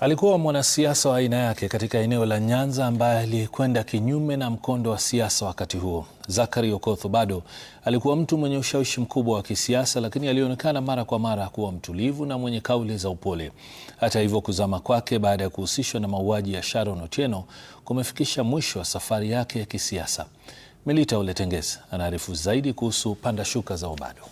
Alikuwa mwanasiasa wa aina yake katika eneo la Nyanza ambaye alikwenda kinyume na mkondo wa siasa wakati huo. Zachary Okoth Obado alikuwa mtu mwenye ushawishi mkubwa wa kisiasa, lakini alionekana mara kwa mara kuwa mtulivu na mwenye kauli za upole. Hata hivyo, kuzama kwake baada ya kuhusishwa na mauaji ya Sharon Otieno kumefikisha mwisho wa safari yake ya kisiasa. Melita Oletengez anaarifu zaidi kuhusu panda shuka za Obado.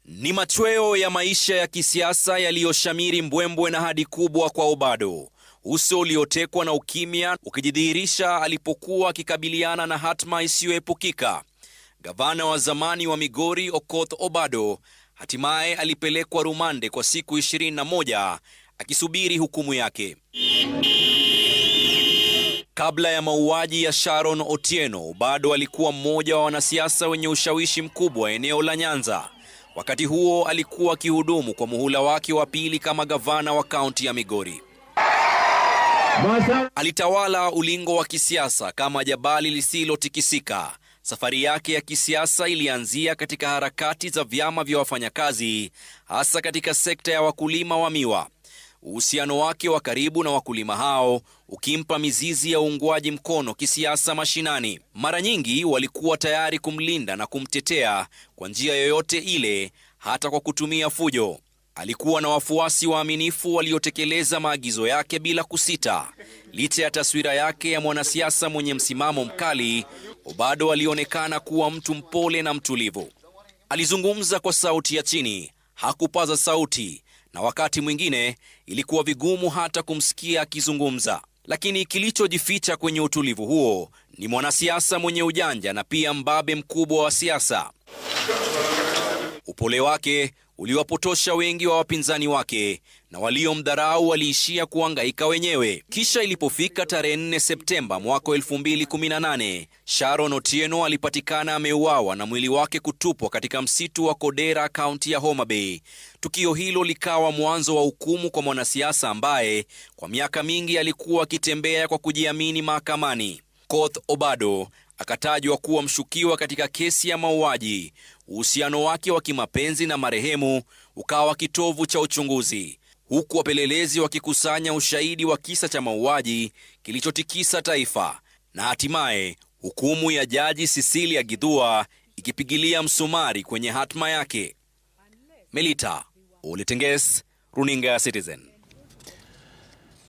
Ni machweo ya maisha ya kisiasa yaliyoshamiri mbwembwe na hadi kubwa kwa Obado. Uso uliotekwa na ukimya ukijidhihirisha alipokuwa akikabiliana na hatma isiyoepukika. Gavana wa zamani wa Migori Okoth Obado hatimaye alipelekwa rumande kwa siku 21 akisubiri hukumu yake. Kabla ya mauaji ya Sharon Otieno, Obado alikuwa mmoja wa wanasiasa wenye ushawishi mkubwa eneo la Nyanza. Wakati huo alikuwa akihudumu kwa muhula wake wa pili kama gavana wa kaunti ya Migori. Alitawala ulingo wa kisiasa kama jabali lisilotikisika. Safari yake ya kisiasa ilianzia katika harakati za vyama vya wafanyakazi, hasa katika sekta ya wakulima wa miwa. Uhusiano wake wa karibu na wakulima hao ukimpa mizizi ya uungwaji mkono kisiasa mashinani. Mara nyingi walikuwa tayari kumlinda na kumtetea kwa njia yoyote ile, hata kwa kutumia fujo. Alikuwa na wafuasi waaminifu waliotekeleza maagizo yake bila kusita. Licha ya taswira yake ya mwanasiasa mwenye msimamo mkali, Obado alionekana kuwa mtu mpole na mtulivu. Alizungumza kwa sauti ya chini, hakupaza sauti, na wakati mwingine ilikuwa vigumu hata kumsikia akizungumza. Lakini kilichojificha kwenye utulivu huo ni mwanasiasa mwenye ujanja na pia mbabe mkubwa wa siasa. Upole wake uliwapotosha wengi wa wapinzani wake, na waliomdharau waliishia kuhangaika wenyewe. Kisha ilipofika tarehe 4 Septemba mwaka 2018, Sharon Otieno alipatikana ameuawa na mwili wake kutupwa katika msitu wa Kodera, kaunti ya Homa Bay. Tukio hilo likawa mwanzo wa hukumu kwa mwanasiasa ambaye kwa miaka mingi alikuwa akitembea kwa kujiamini mahakamani. Okoth Obado akatajwa kuwa mshukiwa katika kesi ya mauaji. Uhusiano wake wa kimapenzi na marehemu ukawa kitovu cha uchunguzi, huku wapelelezi wakikusanya ushahidi wa kisa cha mauaji kilichotikisa taifa, na hatimaye hukumu ya Jaji Cecilia Githua ikipigilia msumari kwenye hatma yake. Melita Oletengez, Runinga Citizen.